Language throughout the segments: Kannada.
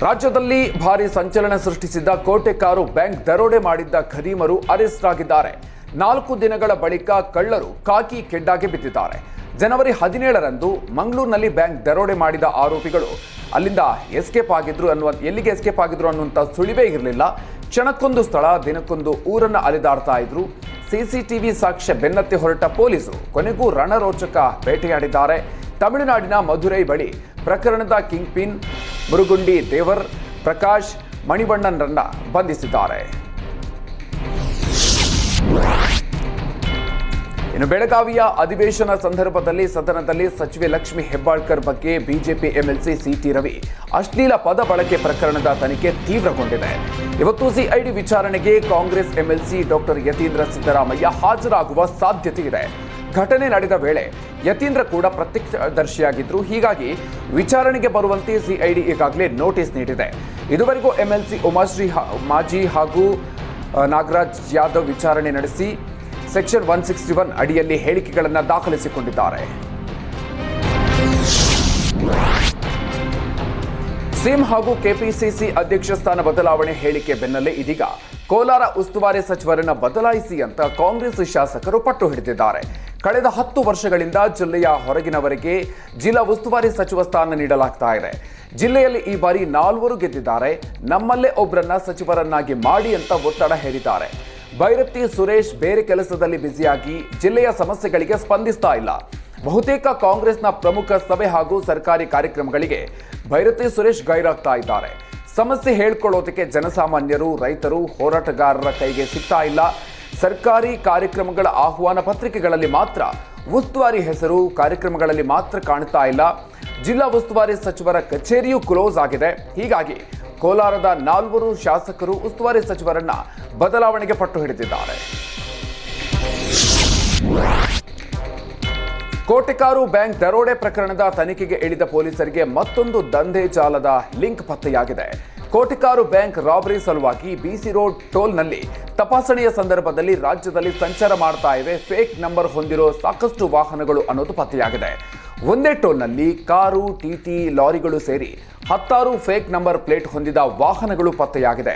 ರಾಜ್ಯದಲ್ಲಿ ಭಾರಿ ಸಂಚಲನ ಸೃಷ್ಟಿಸಿದ್ದ ಕೋಟೆಕಾರು ಬ್ಯಾಂಕ್ ದರೋಡೆ ಮಾಡಿದ್ದ ಖದೀಮರು ಅರೆಸ್ಟ್ ಆಗಿದ್ದಾರೆ. 4 ದಿನಗಳ ಬಳಿಕ ಕಳ್ಳರು ಕಾಕಿ ಕೆಡ್ಡಾಗೆ ಬಿದ್ದಿದ್ದಾರೆ. ಜನವರಿ 17ರಂದು ಮಂಗಳೂರಿನಲ್ಲಿ ಬ್ಯಾಂಕ್ ದರೋಡೆ ಮಾಡಿದ ಆರೋಪಿಗಳು ಅಲ್ಲಿಂದ ಎಲ್ಲಿಗೆ ಎಸ್ಕೇಪ್ ಆಗಿದ್ರು ಅನ್ನುವಂಥ ಸುಳಿವೇ ಇರಲಿಲ್ಲ. ಕ್ಷಣಕ್ಕೊಂದು ಸ್ಥಳ, ದಿನಕ್ಕೊಂದು ಊರನ್ನು ಅಲೆದಾಡ್ತಾ ಇದ್ರು. ಸಿಸಿಟಿವಿ ಸಾಕ್ಷ್ಯ ಬೆನ್ನತ್ತಿ ಹೊರಟ ಪೊಲೀಸರು ಕೊನೆಗೂ ರಣರೋಚಕ ಬೇಟೆಯಾಡಿದ್ದಾರೆ. ತಮಿಳುನಾಡಿನ ಮಧುರೈ ಬಳಿ ಪ್ರಕರಣದ ಕಿಂಗ್ ಪಿನ್ ಮುರುಗುಂಡಿ ದೇವರ್ ಪ್ರಕಾಶ್ ಮಣಿವಣ್ಣನ್ರನ್ನ ಬಂಧಿಸಿದ್ದಾರೆ. ಇನ್ನು ಬೆಳಗಾವಿಯ ಅಧಿವೇಶನ ಸಂದರ್ಭದಲ್ಲಿ ಸದನದಲ್ಲಿ ಸಚಿವೆ ಲಕ್ಷ್ಮಿ ಹೆಬ್ಬಾಳ್ಕರ್ ಬಗ್ಗೆ ಬಿಜೆಪಿ ಎಂಎಲ್ಸಿ ಸಿಟಿ ರವಿ ಅಶ್ಲೀಲ ಪದ ಬಳಕೆ ಪ್ರಕರಣದ ತನಿಖೆ ತೀವ್ರಗೊಂಡಿದೆ. ಇವತ್ತು ಸಿಐಡಿ ವಿಚಾರಣೆಗೆ ಕಾಂಗ್ರೆಸ್ ಎಂಎಲ್ಸಿ ಡಾಕ್ಟರ್ ಯತೀಂದ್ರ ಸಿದ್ದರಾಮಯ್ಯ ಹಾಜರಾಗುವ ಸಾಧ್ಯತೆ ಇದೆ. ಘಟನೆ ನಡೆದ ವೇಳೆ ಯತೀಂದ್ರ ಕೂಡ ಪ್ರತ್ಯಕ್ಷದರ್ಶಿಯಾಗಿದ್ರು. ಹೀಗಾಗಿ ವಿಚಾರಣೆಗೆ ಬರುವಂತೆ ಸಿಐಡಿ ಈಗಾಗಲೇ ನೋಟಿಸ್ ನೀಡಿದೆ. ಇದುವರೆಗೂ ಎಂಎಲ್ಸಿ ಉಮಾಶ್ರೀ ಮಾಜಿ ಹಾಗೂ ನಾಗರಾಜ್ ಯಾದವ್ ವಿಚಾರಣೆ ನಡೆಸಿ ಸೆಕ್ಷನ್ 161 ಅಡಿಯಲ್ಲಿ ಹೇಳಿಕೆಗಳನ್ನು ದಾಖಲಿಸಿಕೊಂಡಿದ್ದಾರೆ. ಸಿಎಂ ಹಾಗೂ ಕೆಪಿಸಿಸಿ ಅಧ್ಯಕ್ಷ ಸ್ಥಾನ ಬದಲಾವಣೆ ಹೇಳಿಕೆ ಬೆನ್ನಲ್ಲೇ ಇದೀಗ ಕೋಲಾರ ಉಸ್ತುವಾರಿ ಸಚಿವರನ್ನ ಬದಲಾಯಿಸಿ ಅಂತ ಕಾಂಗ್ರೆಸ್ ಶಾಸಕರು ಪಟ್ಟು ಹಿಡಿದಿದ್ದಾರೆ. ಕಳೆದ 10 ವರ್ಷಗಳಿಂದ ಜಿಲ್ಲೆಯ ಹೊರಗಿನವರಿಗೆ ಜಿಲ್ಲಾ ಉಸ್ತುವಾರಿ ಸಚಿವ ಸ್ಥಾನ ನೀಡಲಾಗ್ತಾ ಇದೆ. ಜಿಲ್ಲೆಯಲ್ಲಿ ಈ ಬಾರಿ 4 ಗೆದ್ದಿದ್ದಾರೆ. ನಮ್ಮಲ್ಲೇ ಒಬ್ಬರನ್ನ ಸಚಿವರನ್ನಾಗಿ ಮಾಡಿ ಅಂತ ಒತ್ತಡ ಹೇರಿದ್ದಾರೆ. ಭೈರತಿ ಸುರೇಶ್ ಬೇರೆ ಕೆಲಸದಲ್ಲಿ ಬ್ಯುಸಿಯಾಗಿ ಜಿಲ್ಲೆಯ ಸಮಸ್ಯೆಗಳಿಗೆ ಸ್ಪಂದಿಸ್ತಾ ಇಲ್ಲ. ಬಹುತೇಕ ಕಾಂಗ್ರೆಸ್ನ ಪ್ರಮುಖ ಸಭೆ ಹಾಗೂ ಸರ್ಕಾರಿ ಕಾರ್ಯಕ್ರಮಗಳಿಗೆ ಭೈರತಿ ಸುರೇಶ್ ಗೈರಾಗ್ತಾ ಇದ್ದಾರೆ. ಸಮಸ್ಯೆ ಹೇಳ್ಕೊಳ್ಳೋದಕ್ಕೆ ಜನಸಾಮಾನ್ಯರು, ರೈತರು, ಹೋರಾಟಗಾರರ ಕೈಗೆ ಸಿಗ್ತಾ ಇಲ್ಲ. ಸರ್ಕಾರಿ ಕಾರ್ಯಕ್ರಮಗಳ ಆಹ್ವಾನ ಪತ್ರಿಕೆಗಳಲ್ಲಿ ಮಾತ್ರ ಉಸ್ತುವಾರಿ ಹೆಸರು, ಕಾರ್ಯಕ್ರಮಗಳಲ್ಲಿ ಮಾತ್ರ ಕಾಣ್ತಾ ಇಲ್ಲ. ಜಿಲ್ಲಾ ಉಸ್ತುವಾರಿ ಸಚಿವರ ಕಚೇರಿಯೂ ಕ್ಲೋಸ್ ಆಗಿದೆ. ಹೀಗಾಗಿ ಕೋಲಾರದ 4 ಶಾಸಕರು ಉಸ್ತುವಾರಿ ಸಚಿವರನ್ನ ಬದಲಾವಣೆಗೆ ಪಟ್ಟು ಹಿಡಿದಿದ್ದಾರೆ. ಕೋಟೆಕಾರು ಬ್ಯಾಂಕ್ ದರೋಡೆ ಪ್ರಕರಣದ ತನಿಖೆಗೆ ಇಳಿದ ಪೊಲೀಸರಿಗೆ ಮತ್ತೊಂದು ದಂಧೆ ಜಾಲದ ಲಿಂಕ್ ಪತ್ತೆಯಾಗಿದೆ. ಕೋಟೆಕಾರು ಬ್ಯಾಂಕ್ ರಾಬರಿ ಸಲುವಾಗಿ ಬಿಸಿ ರೋಡ್ ಟೋಲ್ನಲ್ಲಿ ತಪಾಸಣೆಯ ಸಂದರ್ಭದಲ್ಲಿ ರಾಜ್ಯದಲ್ಲಿ ಸಂಚಾರ ಮಾಡ್ತಾ ಇವೆ ಫೇಕ್ ನಂಬರ್ ಹೊಂದಿರೋ ಸಾಕಷ್ಟು ವಾಹನಗಳು ಅನ್ನೋದು ಪತ್ತೆಯಾಗಿದೆ. ಒಂದೇ ಟೋಲ್ನಲ್ಲಿ ಕಾರು, ಟಿಟಿ, ಲಾರಿಗಳು ಸೇರಿ 10 ಫೇಕ್ ನಂಬರ್ ಪ್ಲೇಟ್ ಹೊಂದಿದ ವಾಹನಗಳು ಪತ್ತೆಯಾಗಿದೆ.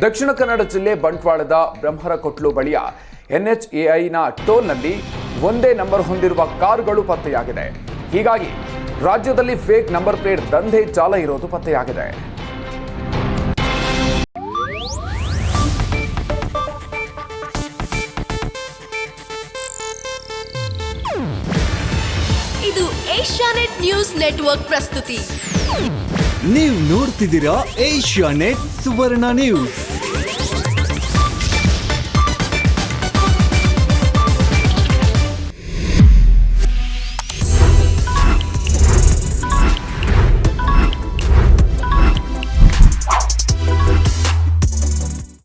ದಕ್ಷಿಣ ಕನ್ನಡ ಜಿಲ್ಲೆ ಬಂಟ್ವಾಳದ ಬ್ರಹ್ಮರಕೊಟ್ಲು ಬಳಿಯ NHAIನ ಟೋಲ್ನಲ್ಲಿ ಒಂದೇ ನಂಬರ್ ಹೊಂದಿರುವ ಕಾರುಗಳು ಪತ್ತೆಯಾಗಿದೆ. ಹೀಗಾಗಿ ರಾಜ್ಯದಲ್ಲಿ ಫೇಕ್ ನಂಬರ್ ಪ್ಲೇಟ್ ದಂಧೆ ಜಾಲ ಇರೋದು ಪತ್ತೆಯಾಗಿದೆ. ಇದು ಏಷ್ಯಾನೆಟ್ ನ್ಯೂಸ್ ನೆಟ್ವರ್ಕ್ ಪ್ರಸ್ತುತಿ. ನೀವು ನೋಡ್ತಿದ್ದೀರಾ ಏಷ್ಯಾನೆಟ್ ಸುವರ್ಣ ನ್ಯೂಸ್.